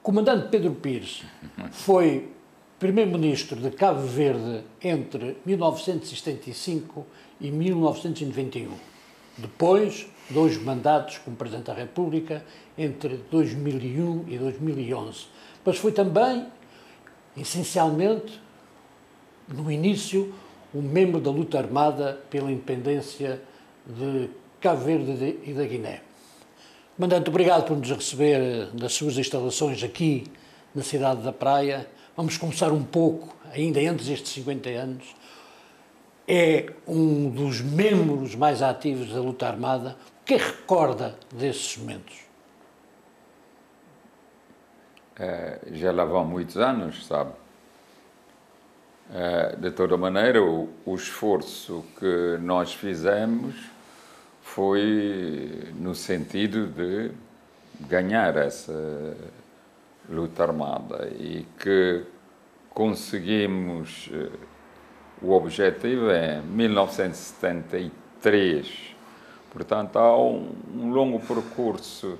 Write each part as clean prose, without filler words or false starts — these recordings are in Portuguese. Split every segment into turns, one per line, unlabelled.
comandante Pedro Pires foi primeiro-ministro de Cabo Verde entre 1975 e 1991. Depois, 2 mandatos como Presidente da República entre 2001 e 2011. Mas foi também, essencialmente, no início, um membro da luta armada pela independência de Cabo Verde e da Guiné. Comandante, obrigado por nos receber nas suas instalações aqui na cidade da Praia. Vamos começar um pouco, ainda antes destes 50 anos. É um dos membros mais ativos da luta armada. O que recorda desses momentos?
Já lá vão muitos anos, sabe? De toda maneira, o esforço que nós fizemos foi no sentido de ganhar essa luta armada e que conseguimos o objetivo em 1973. Portanto, há um longo percurso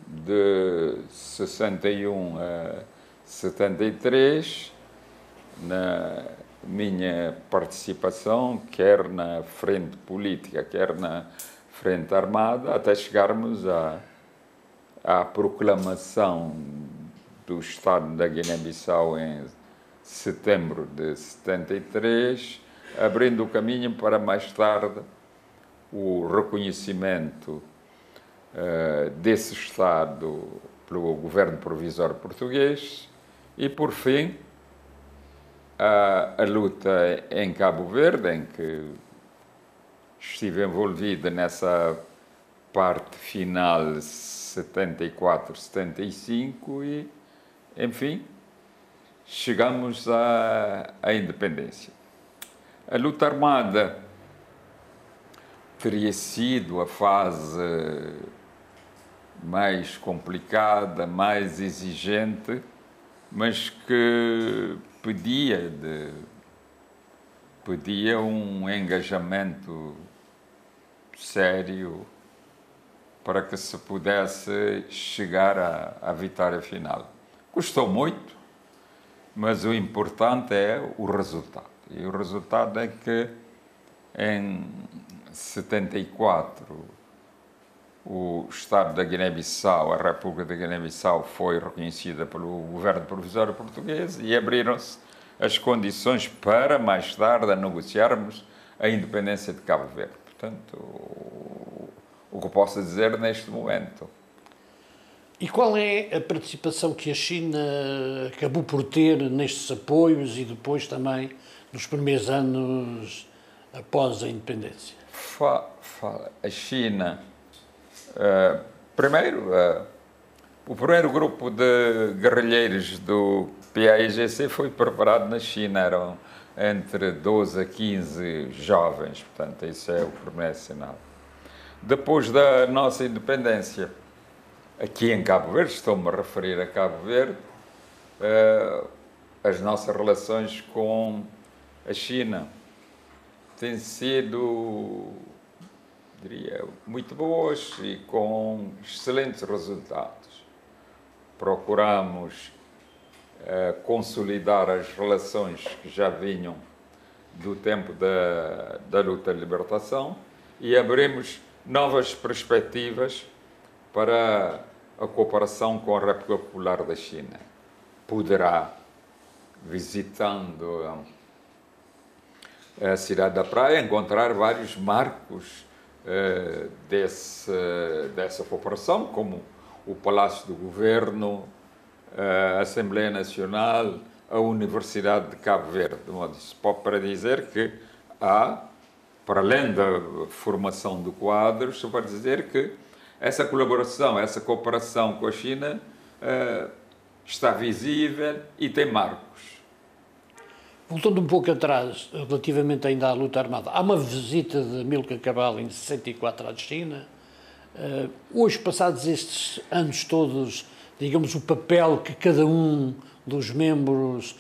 de 61 a 73 na minha participação, quer na frente política, quer na frente armada, até chegarmos à proclamação do Estado da Guiné-Bissau em setembro de 73, abrindo o caminho para mais tarde o reconhecimento desse Estado pelo governo provisório português e, por fim, a luta em Cabo Verde, em que estive envolvido nessa parte final 74, 75 e, enfim, chegamos à independência. A luta armada teria sido a fase mais complicada, mais exigente, mas que pedia um engajamento sério para que se pudesse chegar à vitória final. Custou muito, mas o importante é o resultado. E o resultado é que em 74 o Estado da Guiné-Bissau, a República da Guiné-Bissau, foi reconhecida pelo governo provisório português e abriram-se as condições para, mais tarde, negociarmos a independência de Cabo Verde. Portanto, o que posso dizer neste momento.
E qual é a participação que a China acabou por ter nestes apoios e depois também nos primeiros anos após a independência?
A China... primeiro, o primeiro grupo de guerrilheiros do PAIGC foi preparado na China, eram entre 12 a 15 jovens, portanto, isso é o primeiro sinal. Depois da nossa independência, aqui em Cabo Verde, estou-me a referir a Cabo Verde, as nossas relações com a China têm sido, diria, muito boas e com excelentes resultados. Procuramos consolidar as relações que já vinham do tempo da luta de libertação e abrimos novas perspectivas para a cooperação com a República Popular da China. Poderá, visitando a cidade da Praia, encontrar vários marcos dessa cooperação, como o Palácio do Governo, a Assembleia Nacional, a Universidade de Cabo Verde. De modo para dizer que há, para além da formação de quadros, para dizer que essa colaboração, essa cooperação com a China está visível e tem marcos.
Voltando um pouco atrás, relativamente ainda à luta armada, há uma visita de Amílcar Cabral em 64 à China. Hoje, passados estes anos todos, digamos, o papel que cada um dos membros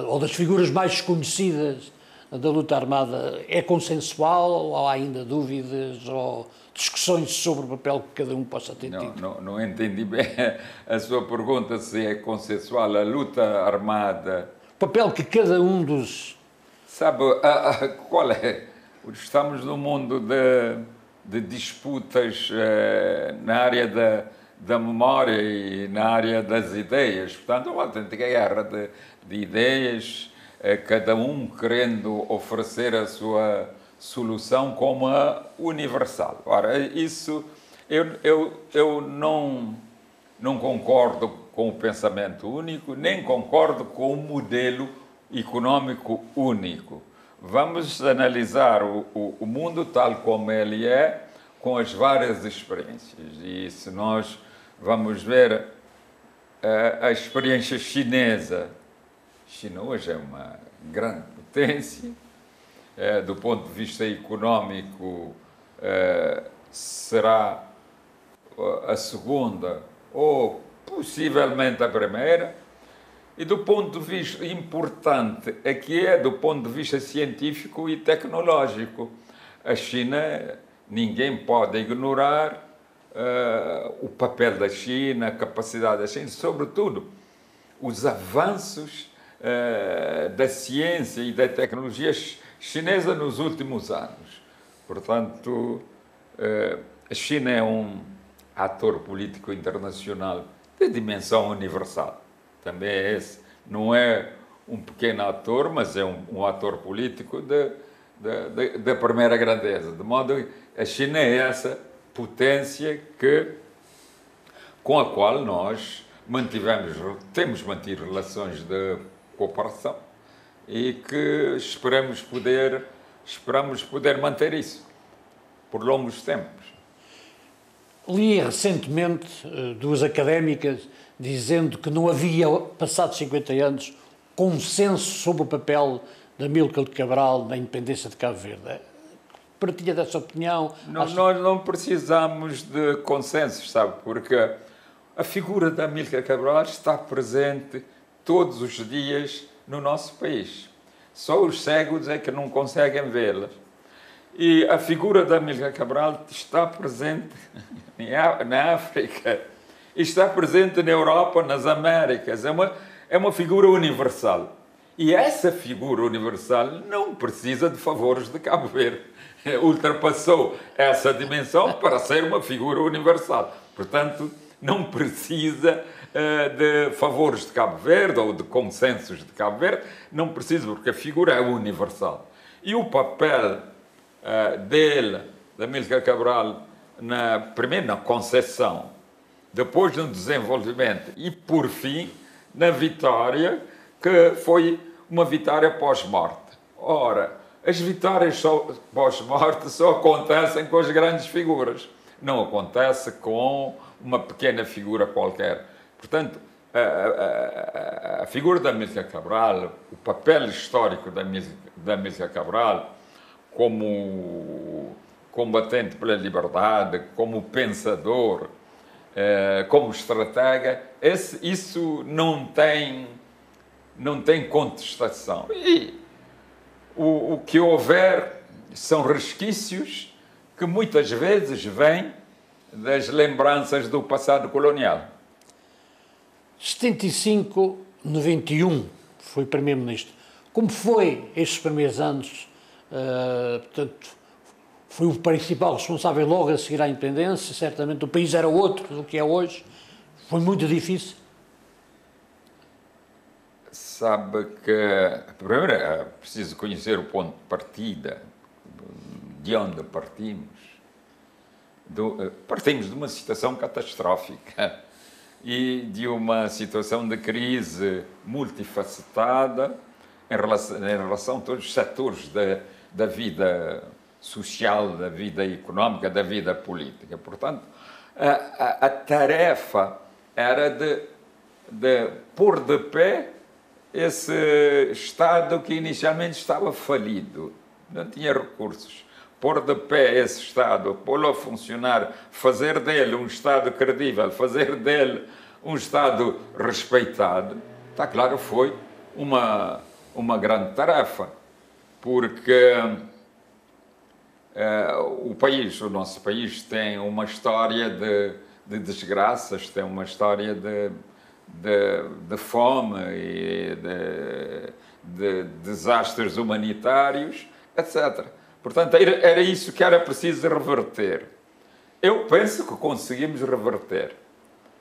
ou das figuras mais desconhecidas da luta armada é consensual ou há ainda dúvidas ou discussões sobre o papel que cada um possa ter tido?
Não entendi bem a sua pergunta, se é consensual a luta armada.
O papel que cada um dos...
Sabe, qual é? Estamos num mundo de disputas na área da memória e na área das ideias. Portanto, uma autêntica guerra de ideias, cada um querendo oferecer a sua solução como a universal. Ora, isso eu não concordo com o pensamento único, nem concordo com o modelo económico único. Vamos analisar o mundo tal como ele é, com as várias experiências. E se nós vamos ver a experiência chinesa, China hoje é uma grande potência, do ponto de vista económico, será a segunda ou possivelmente a primeira. E do ponto de vista importante, aqui é do ponto de vista científico e tecnológico. A China, ninguém pode ignorar o papel da China, a capacidade da China, sobretudo os avanços da ciência e da tecnologia chinesa nos últimos anos. Portanto, a China é um ator político internacional de dimensão universal. Também é esse. Não é um pequeno ator, mas é um ator político da primeira grandeza. De modo que a China é essa potência com a qual nós temos mantido relações de cooperação e que esperamos poder manter isso por longos tempos.
Li recentemente duas académicas dizendo que não havia, passados 50 anos, consenso sobre o papel de Amílcar Cabral na independência de Cabo Verde. Partilha dessa opinião?
Nós não precisamos de consensos, sabe? Porque a figura de Amílcar Cabral está presente todos os dias no nosso país. Só os cegos é que não conseguem vê-la. E a figura de Amílcar Cabral está presente na África, está presente na Europa, nas Américas. É uma figura universal. E essa figura universal não precisa de favores de Cabo Verde. Ultrapassou essa dimensão para ser uma figura universal. Portanto, não precisa de favores de Cabo Verde ou de consensos de Cabo Verde. Não precisa, porque a figura é universal. E o papel dele, de Amílcar Cabral, primeiro na concessão, depois no desenvolvimento e, por fim, na vitória, que foi uma vitória pós-morte. Ora, as vitórias pós-morte só acontecem com as grandes figuras, não acontece com uma pequena figura qualquer. Portanto, a figura de Amílcar Cabral, o papel histórico de Amílcar Cabral, como combatente pela liberdade, como pensador, como estratega, isso não tem contestação. E o que houver são resquícios que muitas vezes vêm das lembranças do passado colonial.
75, 91, foi Primeiro-Ministro. Como foi estes primeiros anos? Portanto, foi o principal responsável logo a seguir à independência, certamente o país era outro do que é hoje. Foi muito difícil.
Sabe que, primeiro, é preciso conhecer o ponto de partida, de onde partimos. Partimos de uma situação catastrófica e de uma situação de crise multifacetada em relação a todos os setores da vida social, da vida económica, da vida política. Portanto, a tarefa era de pôr de pé esse Estado que inicialmente estava falido, não tinha recursos. Pôr de pé esse Estado, pô-lo a funcionar, fazer dele um Estado credível, fazer dele um Estado respeitado, está claro, foi uma grande tarefa. porque o nosso país tem uma história de desgraças, tem uma história de fome e de desastres humanitários, etc. Portanto, era isso que era preciso reverter. Eu penso que conseguimos reverter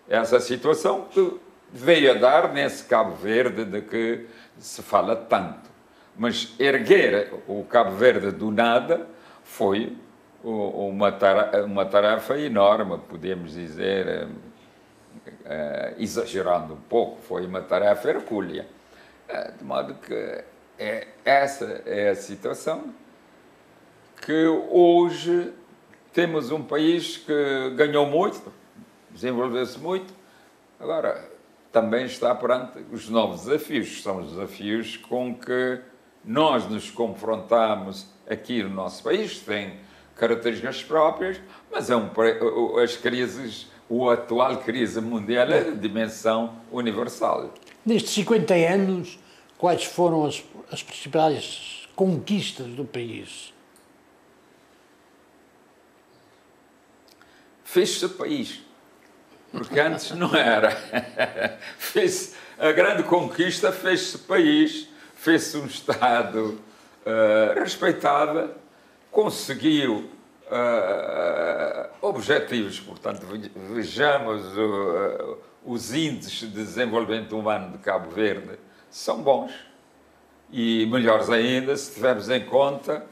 essa situação que veio a dar nesse Cabo Verde de que se fala tanto. Mas erguer o Cabo Verde do nada foi uma tarefa enorme, podemos dizer, exagerando um pouco, foi uma tarefa hercúlea. De modo que essa é a situação que hoje temos um país que ganhou muito, desenvolveu-se muito, agora também está perante os novos desafios, que são os desafios com que nós nos confrontamos aqui no nosso país, tem características próprias, mas as crises, a atual crise mundial é de dimensão universal.
Nestes 50 anos, quais foram as principais conquistas do país?
Fez-se país, porque antes não era. A grande conquista fez-se país, fez-se um Estado respeitável, conseguiu objetivos, portanto, vejamos os índices de desenvolvimento humano de Cabo Verde são bons e melhores ainda se tivermos em conta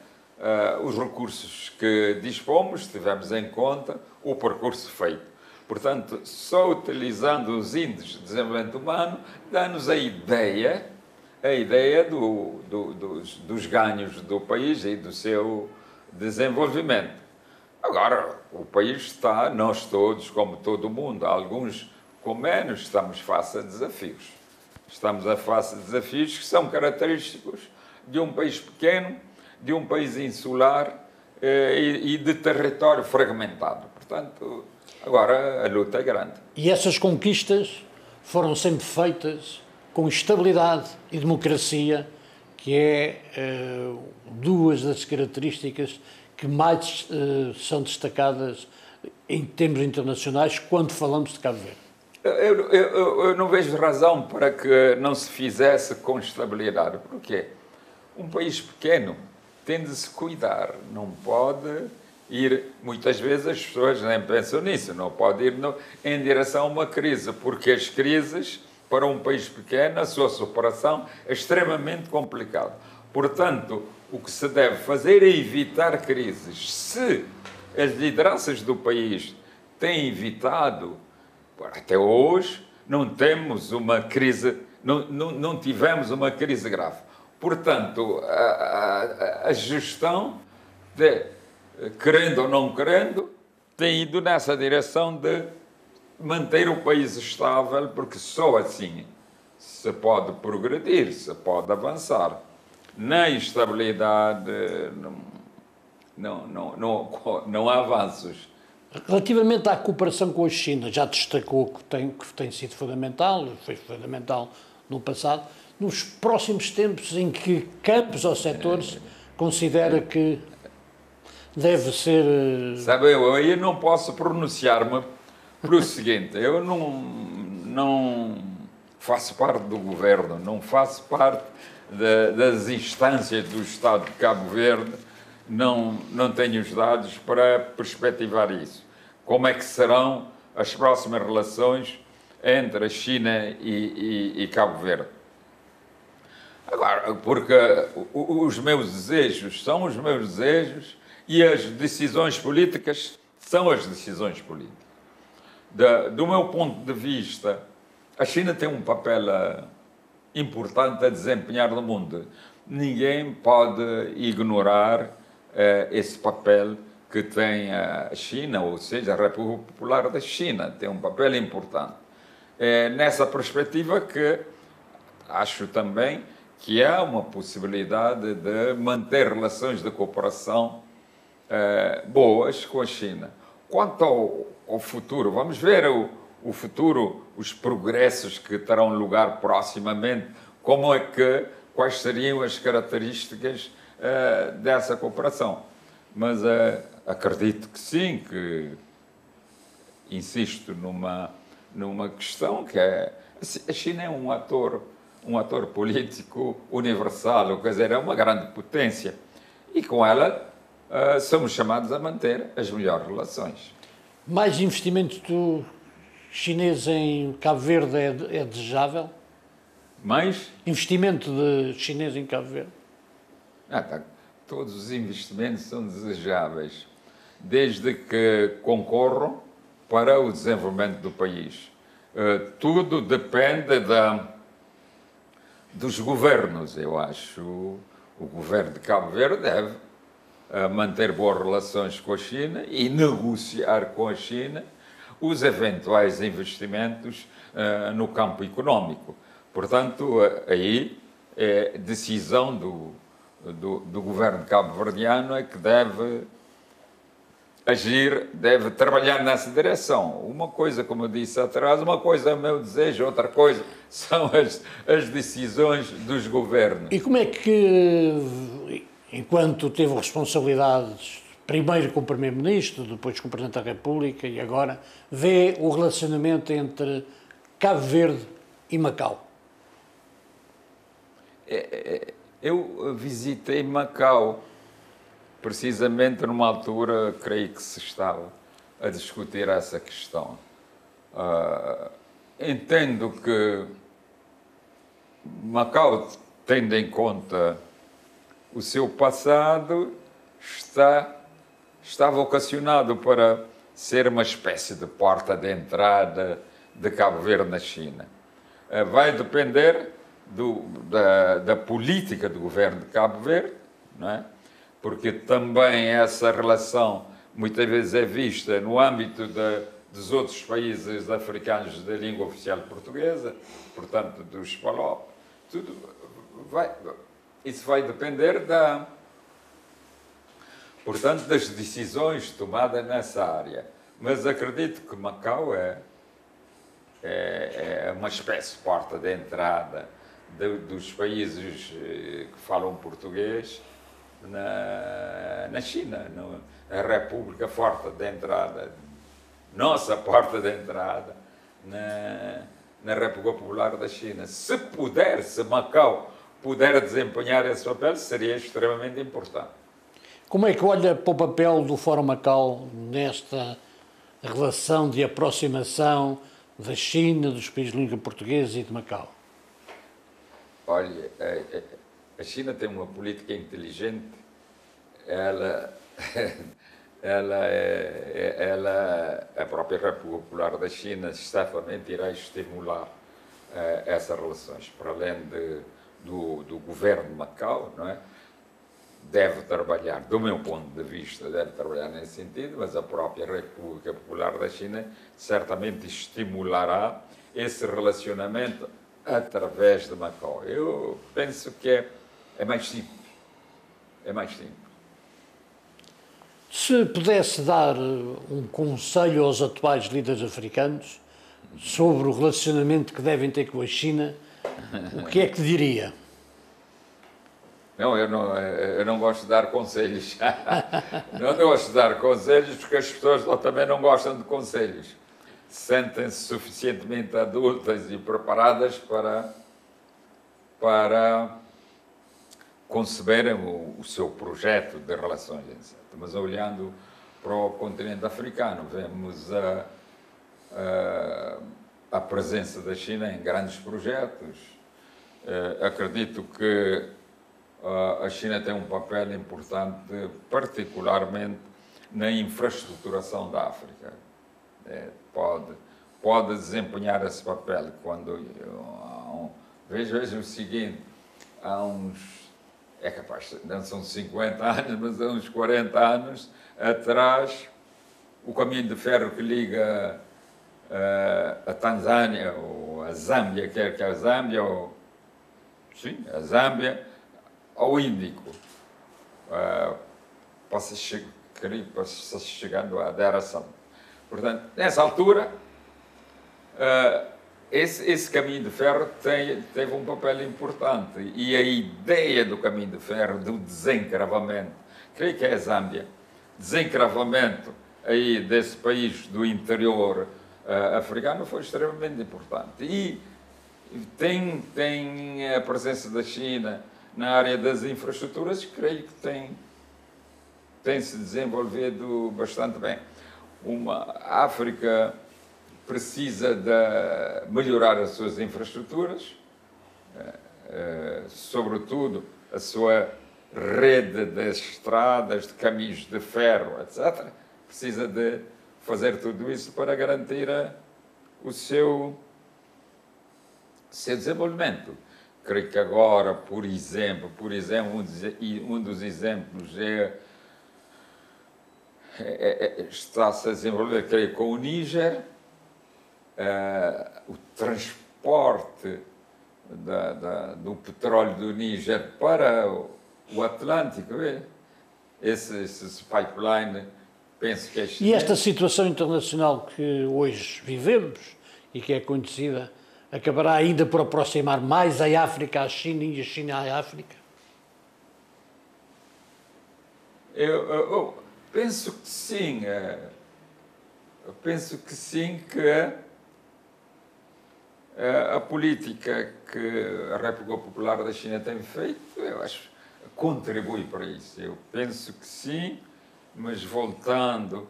os recursos que dispomos, se tivermos em conta o percurso feito. Portanto, só utilizando os índices de desenvolvimento humano dá-nos a ideia dos ganhos do país e do seu desenvolvimento. Agora, o país está, nós todos, como todo mundo, alguns com menos, estamos face a desafios. Estamos a face a desafios que são característicos de um país pequeno, de um país insular e de território fragmentado. Portanto, agora a luta é grande.
E essas conquistas foram sempre feitas com estabilidade e democracia, que é duas das características que mais são destacadas em termos internacionais quando falamos de Cabo Verde.
Eu não vejo razão para que não se fizesse com estabilidade. Porquê? Um país pequeno tem de se cuidar, não pode ir, muitas vezes as pessoas nem pensam nisso, não pode ir em direção a uma crise, porque as crises, para um país pequeno, a sua superação é extremamente complicada. Portanto, o que se deve fazer é evitar crises. Se as lideranças do país têm evitado, até hoje, não temos uma crise, não tivemos uma crise grave. Portanto, a gestão, querendo ou não querendo, tem ido nessa direção de manter o país estável, porque só assim se pode progredir, se pode avançar. Na estabilidade não há avanços.
Relativamente à cooperação com a China, já destacou que tem sido fundamental, foi fundamental no passado. Nos próximos tempos, em que campos ou setores considera que deve ser...
Sabe, eu aí não posso pronunciar-me pelo seguinte, eu não faço parte do governo, não faço parte das instâncias do Estado de Cabo Verde, não tenho os dados para perspectivar isso. Como é que serão as próximas relações entre a China e Cabo Verde? Agora, porque os meus desejos são os meus desejos e as decisões políticas são as decisões políticas. Do meu ponto de vista, a China tem um papel importante a desempenhar no mundo. Ninguém pode ignorar esse papel que tem a China, ou seja, a República Popular da China, tem um papel importante. É nessa perspectiva que acho também que há uma possibilidade de manter relações de cooperação boas com a China. Quanto ao futuro, vamos ver o futuro, os progressos que terão lugar proximamente, quais seriam as características dessa cooperação. Mas acredito que sim, que insisto numa questão que é a China é um ator político universal, quer dizer, é uma grande potência e com ela somos chamados a manter as melhores relações.
Mais investimento chinês em Cabo Verde é desejável?
Mais?
Investimento de chinês em Cabo Verde?
Todos os investimentos são desejáveis, desde que concorram para o desenvolvimento do país. Tudo depende dos governos. Eu acho o governo de Cabo Verde deve manter boas relações com a China e negociar com a China os eventuais investimentos no campo económico. Portanto, aí é decisão do governo cabo-verdiano é que deve agir, deve trabalhar nessa direção. Uma coisa, como eu disse atrás, uma coisa é o meu desejo, outra coisa são as decisões dos governos.
E como é que, enquanto teve responsabilidades, primeiro com o Primeiro-Ministro, depois com o Presidente da República e agora, vê o relacionamento entre Cabo Verde e Macau?
Eu visitei Macau precisamente numa altura, creio que se estava a discutir essa questão. Entendo que Macau, tendo em conta o seu passado, está vocacionado para ser uma espécie de porta de entrada de Cabo Verde na China. Vai depender da política do governo de Cabo Verde, não é? Porque também essa relação muitas vezes é vista no âmbito dos outros países africanos da língua oficial portuguesa, portanto dos PALOP. Isso vai depender portanto, das decisões tomadas nessa área. Mas acredito que Macau é uma espécie de porta de entrada dos países que falam português na China, a República forte de entrada, nossa porta de entrada na República Popular da China. Se Macau puder desempenhar esse papel, seria extremamente importante.
Como é que olha para o papel do Fórum Macau nesta relação de aproximação da China, dos países de língua portuguesa e de Macau?
Olha, a China tem uma política inteligente. A própria República Popular da China certamente irá estimular essas relações, para além do governo de Macau, não é? Deve trabalhar, do meu ponto de vista, deve trabalhar nesse sentido, mas a própria República Popular da China certamente estimulará esse relacionamento através de Macau. Eu penso que é mais simples. É mais simples.
Se pudesse dar um conselho aos atuais líderes africanos sobre o relacionamento que devem ter com a China, o que é que diria?
Não, eu não gosto de dar conselhos. Não gosto de dar conselhos porque as pessoas também não gostam de conselhos. Sentem-se suficientemente adultas e preparadas para conceberem o seu projeto de relações, etc. Mas olhando para o continente africano, vemos a presença da China em grandes projetos. Acredito que a China tem um papel importante, particularmente na infraestruturação da África. Pode desempenhar esse papel. Veja o seguinte, há uns, é capaz, não são 50 anos, mas há uns 40 anos atrás, o caminho de ferro que liga a Tanzânia, ou a Zâmbia, quer que a Zâmbia, a Zâmbia, ao Índico, para chegando a Dar es Salaam. Portanto, nessa altura, esse caminho de ferro teve um papel importante. E a ideia do caminho de ferro, do desencravamento, creio que é a Zâmbia, desencravamento aí desse país do interior africano foi extremamente importante. E tem a presença da China na área das infraestruturas, creio que tem se desenvolvido bastante bem. A África precisa de melhorar as suas infraestruturas, sobretudo a sua rede de estradas, de caminhos de ferro, etc. Precisa de fazer tudo isso para garantir o seu desenvolvimento. Creio que agora, por exemplo, um dos exemplos está-se a desenvolver, creio, com o Níger, o transporte do petróleo do Níger para o Atlântico, esse pipeline, penso que é chinês.
E esta situação internacional que hoje vivemos e que é conhecida, acabará ainda por aproximar mais a África à China e a China à África?
Eu penso que sim. Eu penso que sim, que a política que a República Popular da China tem feito, eu acho, contribui para isso. Eu penso que sim, mas voltando,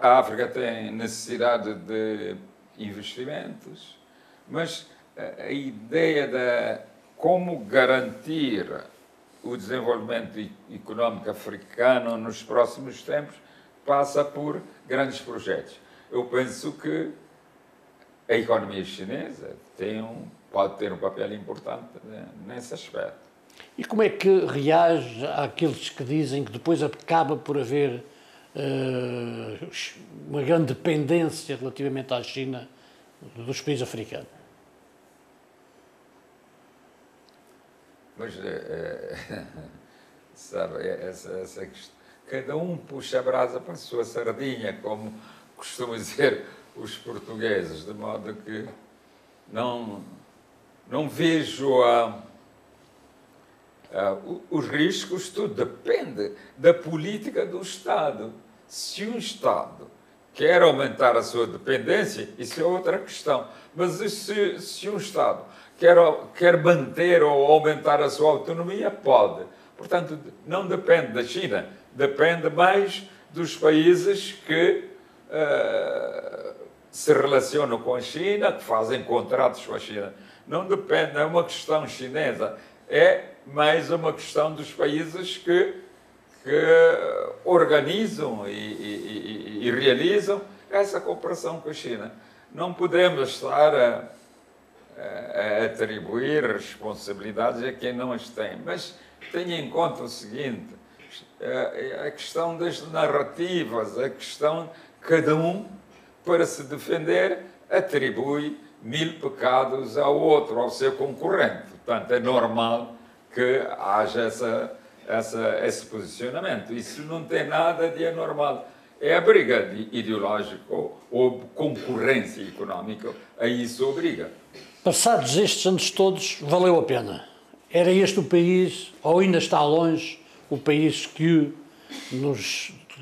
a África tem necessidade de investimentos, mas a ideia de como garantir o desenvolvimento económico africano nos próximos tempos passa por grandes projetos. Eu penso que a economia chinesa pode ter um papel importante nesse aspecto.
E como é que reage àqueles que dizem que depois acaba por haver uma grande dependência relativamente à China dos países africanos?
Mas, sabe, essa questão, cada um puxa a brasa para a sua sardinha, como costumam dizer os portugueses, de modo que não vejo os riscos. Tudo depende da política do Estado. Se um Estado quer aumentar a sua dependência, isso é outra questão. Mas se um Estado quer manter ou aumentar a sua autonomia, pode. Portanto, não depende da China, depende mais dos países que se relacionam com a China, que fazem contratos com a China. Não depende, não é uma questão chinesa, é mais uma questão dos países que organizam e realizam essa cooperação com a China. Não podemos estar a atribuir responsabilidades a quem não as tem, mas tenha em conta o seguinte, a questão das narrativas, a questão de cada um, para se defender, atribui 1000 pecados ao outro, ao seu concorrente. Portanto, é normal que haja esse posicionamento. Isso não tem nada de anormal. É a briga ideológica ou concorrência económica, a isso obriga.
Passados estes anos todos, valeu a pena. Era este o país, ou ainda está longe, o país que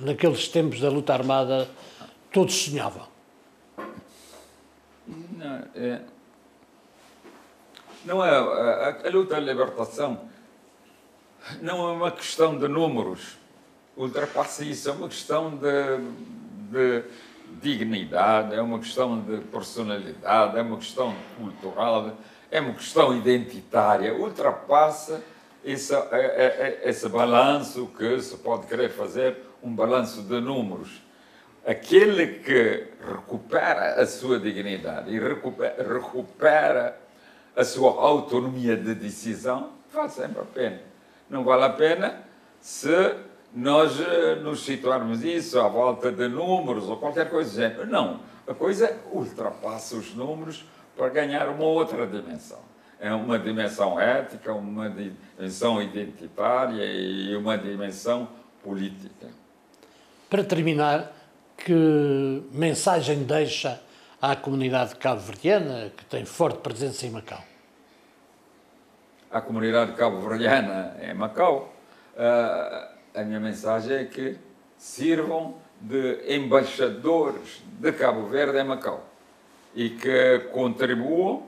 naqueles tempos da luta armada todos sonhavam?
Não é a luta da libertação não é uma questão de números, ultrapassa isso, é uma questão de dignidade, é uma questão de personalidade, é uma questão cultural, é uma questão identitária, ultrapassa esse balanço que se pode querer fazer, um balanço de números. Aquele que recupera a sua dignidade e recupera a sua autonomia de decisão, vale sempre a pena. Não vale a pena se nós nos situarmos isso à volta de números ou qualquer coisa do género. Não, a coisa ultrapassa os números para ganhar uma outra dimensão. É uma dimensão ética, uma dimensão identitária e uma dimensão política.
Para terminar, que mensagem deixa à comunidade cabo-verdiana, que tem forte presença em Macau?
À comunidade cabo-verdiana em Macau, a minha mensagem é que sirvam de embaixadores de Cabo Verde em Macau e que contribuam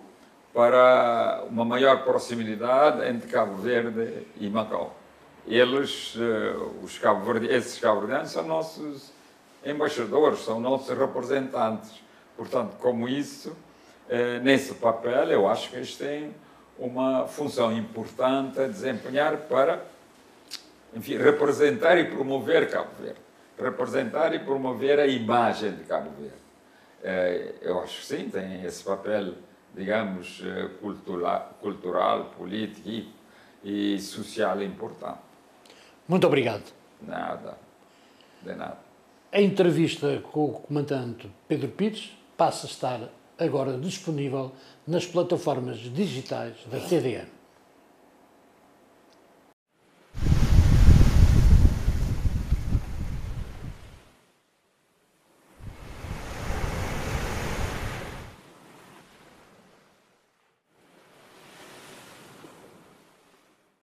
para uma maior proximidade entre Cabo Verde e Macau. Eles, esses cabo-verdianos, são nossos embaixadores, são nossos representantes. Portanto, como isso, nesse papel, eu acho que eles têm uma função importante a desempenhar para, enfim, representar e promover Cabo Verde. Representar e promover a imagem de Cabo Verde. Eu acho que sim, tem esse papel, digamos, cultural, político e social importante.
Muito obrigado.
Nada, de nada.
A entrevista com o comandante Pedro Pires passa a estar agora disponível nas plataformas digitais da TDN.